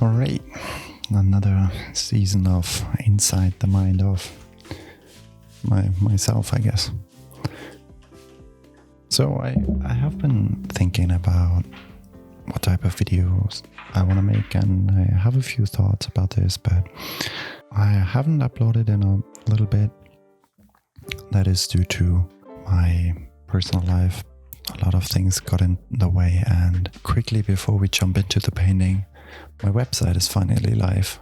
All right, another season of Inside the Mind of myself, I guess. So I have been thinking about what type of videos I want to make, and I have a few thoughts about this, but I haven't uploaded in a little bit. That is due to my personal life. A lot of things got in the way, and quickly before we jump into the painting, my website is finally live.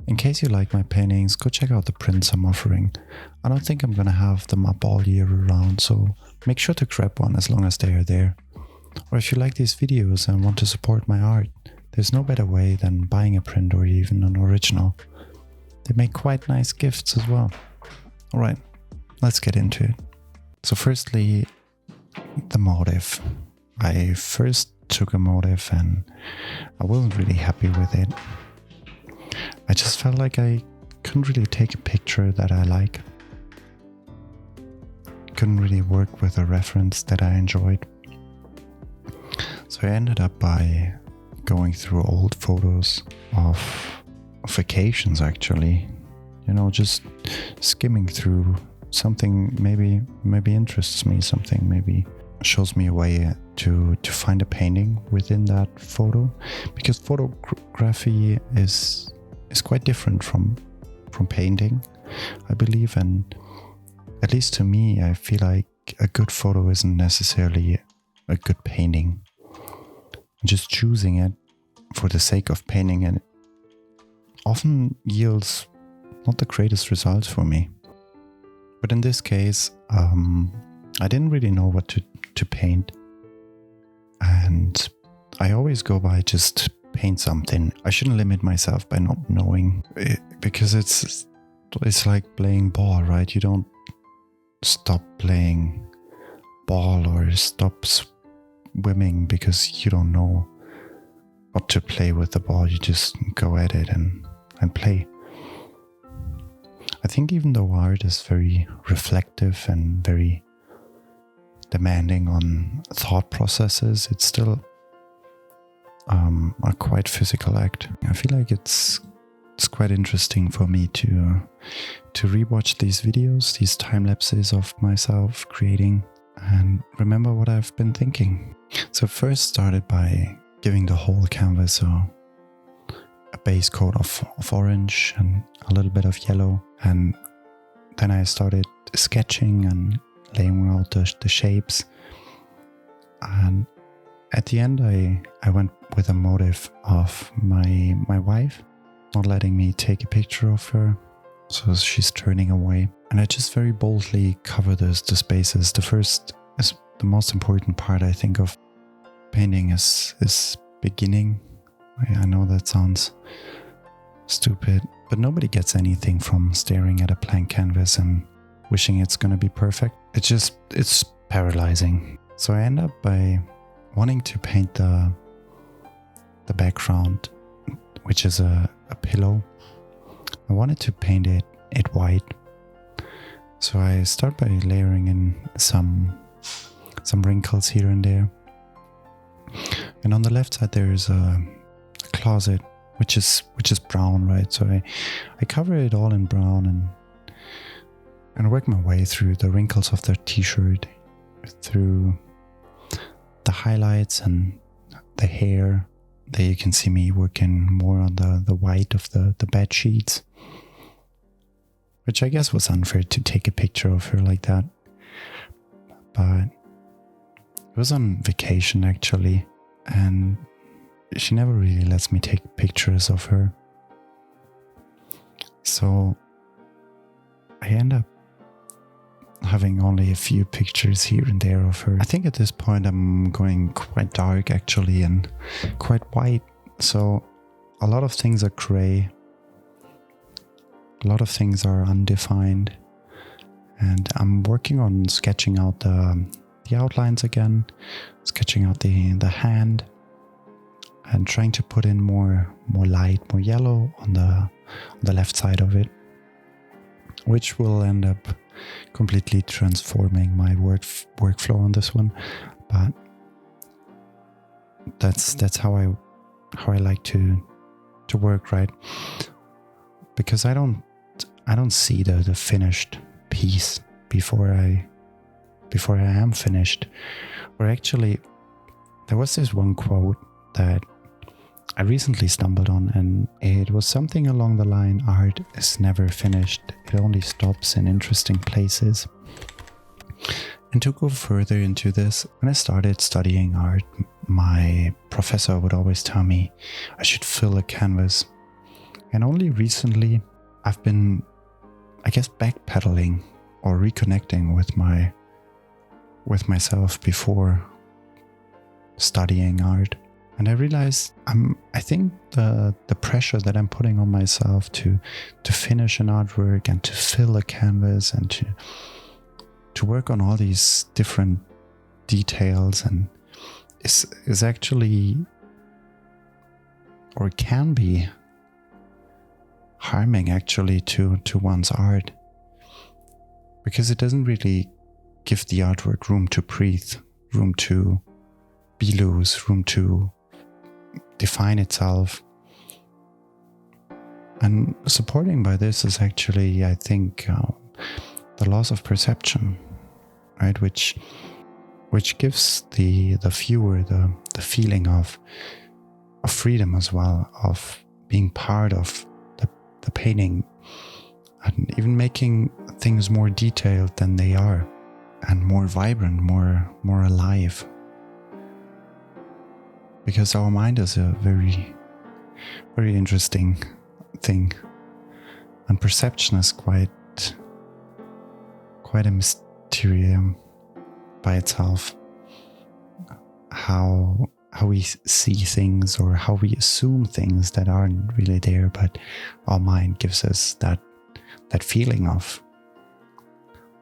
In case you like my paintings, go check out the prints I'm offering. I don't think I'm gonna have them up all year round, so make sure to grab one as long as they are there. Or if you like these videos and want to support my art, there's no better way than buying a print or even an original. They make quite nice gifts as well. Alright, let's get into it. So firstly, the motive. I first took a motive and I wasn't really happy with it. I just felt like I couldn't really take a picture that I like. Couldn't really work with a reference that I enjoyed. So I ended up by going through old photos of vacations, actually. You know, just skimming through something maybe interests me, something maybe shows me a way to find a painting within that photo, because photography is quite different from painting, I believe, and at least to me, I feel like a good photo isn't necessarily a good painting. Just choosing it for the sake of painting it often yields not the greatest results for me. But in this case, I didn't really know what to paint. And I always go by just paint something. I shouldn't limit myself by not knowing, because it's like playing ball, right? You don't stop playing ball or stop swimming because you don't know what to play with the ball. You just go at it and play. I think even though art is very reflective and very demanding on thought processes, it's still a quite physical act. I feel like it's quite interesting for me to rewatch these videos, these time lapses of myself creating, and remember what I've been thinking. So first started by giving the whole canvas a base coat of orange and a little bit of yellow, and then I started sketching and laying out the shapes, and at the end I went with a motive of my wife not letting me take a picture of her, so she's turning away, and I just very boldly cover the spaces. The first is the most important part, I think, of painting is beginning. I know that sounds stupid, but nobody gets anything from staring at a blank canvas and wishing it's gonna be perfect. It's paralyzing. So I end up by wanting to paint the background, which is a pillow. I wanted to paint it white. So I start by layering in some wrinkles here and there. And on the left side there is a closet which is brown, right? So I cover it all in brown and work my way through the wrinkles of the t-shirt, through the highlights and the hair. There you can see me working more on the white of the bed sheets, which I guess was unfair to take a picture of her like that. But it was on vacation actually, and she never really lets me take pictures of her. So I end up having only a few pictures here and there of her. I think at this point I'm going quite dark actually and quite white. So a lot of things are gray. A lot of things are undefined. And I'm working on sketching out the outlines again, sketching out the hand, and trying to put in more light, more yellow on the left side of it, which will end up completely transforming my workflow on this one. But that's how I like to work, right? Because I don't see the finished piece before I am finished. Or actually, there was this one quote that I recently stumbled on, and it was something along the line, art is never finished, it only stops in interesting places. And to go further into this, when I started studying art, my professor would always tell me I should fill a canvas. And only recently I've been, I guess, backpedaling or reconnecting with myself before studying art. And I realized I think the pressure that I'm putting on myself to finish an artwork and to fill a canvas and to work on all these different details and is actually, or can be, harming actually to one's art, because it doesn't really give the artwork room to breathe, room to be loose, room to define itself. And supporting by this is actually, I think, the loss of perception, right? Which gives the viewer the feeling of freedom as well, of being part of the painting, and even making things more detailed than they are, and more vibrant, more alive. Because our mind is a very, very interesting thing, and perception is quite a mysterium by itself. How we see things, or how we assume things that aren't really there, but our mind gives us that feeling of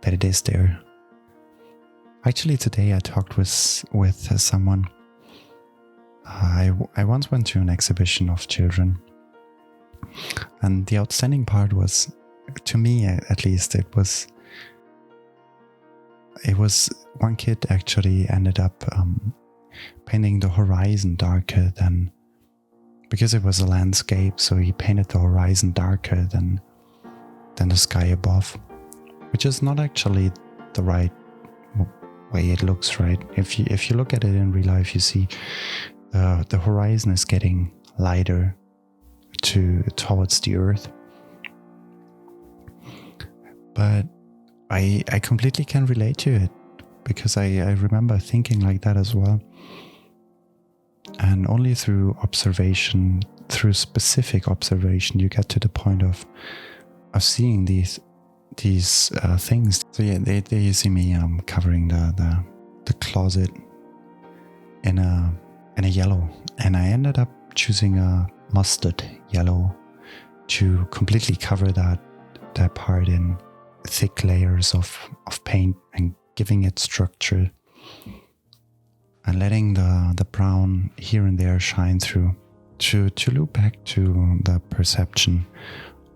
that it is there. Actually, today I talked with someone. I once went to an exhibition of children, and the outstanding part was, to me at least, it was one kid actually ended up painting the horizon darker than, because it was a landscape, so he painted the horizon darker than the sky above, which is not actually the right way it looks, right? If you look at it in real life, you see the horizon is getting lighter towards the earth. But I completely can relate to it, because I remember thinking like that as well. And only through observation, through specific observation, you get to the point of seeing these things. So yeah, there you see me covering the closet in a yellow, and I ended up choosing a mustard yellow to completely cover that part in thick layers of paint, and giving it structure, and letting the brown here and there shine through, to loop back to the perception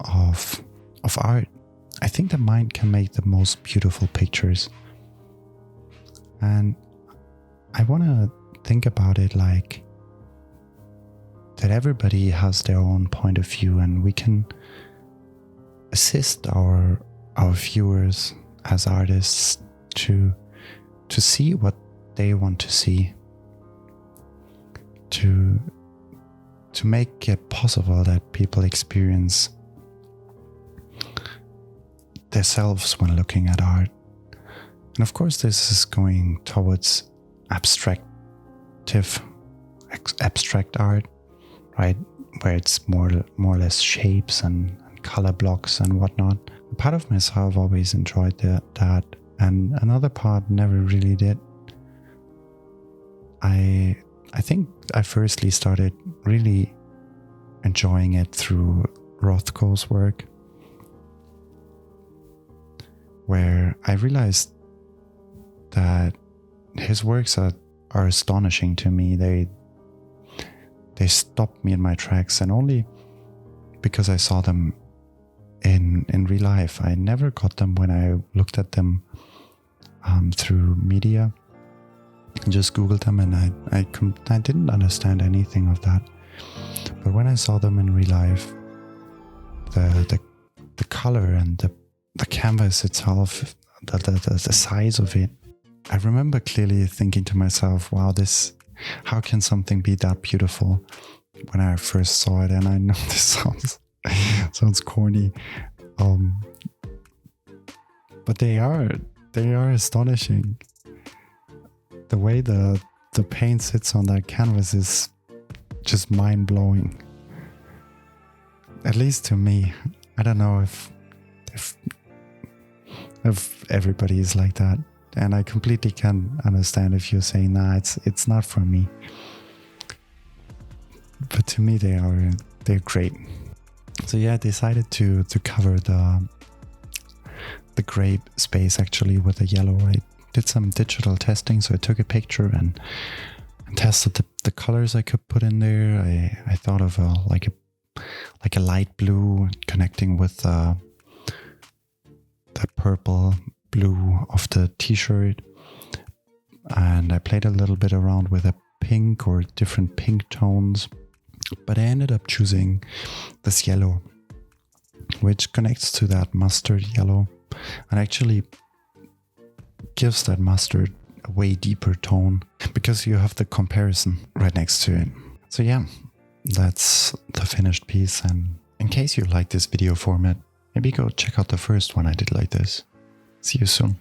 of art. I think the mind can make the most beautiful pictures, and I want to think about it like that everybody has their own point of view, and we can assist our viewers as artists to see what they want to see, to make it possible that people experience themselves when looking at art. And of course, this is going towards abstract art, right, where it's more or less shapes and color blocks and whatnot. A part of myself always enjoyed that, and another part never really did. I think I firstly started really enjoying it through Rothko's work, where I realized that his works are astonishing to me. They stopped me in my tracks, and only because I saw them in real life. I never got them when I looked at them through media. Just Googled them, and I didn't understand anything of that. But when I saw them in real life, the color and the canvas itself, the size of it, I remember clearly thinking to myself, wow, how can something be that beautiful when I first saw it? And I know this sounds corny, but they are astonishing. The way the paint sits on that canvas is just mind-blowing. At least to me. I don't know if everybody is like that. And I completely can understand if you're saying, nah, it's not for me. But to me, they're great. So yeah, I decided to cover the gray space actually with a yellow. I did some digital testing, so I took a picture and tested the colors I could put in there. I thought of like a light blue connecting with the purple blue of the t-shirt, and I played a little bit around with a pink or different pink tones, but I ended up choosing this yellow, which connects to that mustard yellow and actually gives that mustard a way deeper tone because you have the comparison right next to it. So yeah, that's the finished piece. And in case you like this video format, maybe go check out the first one I did like this. See you soon.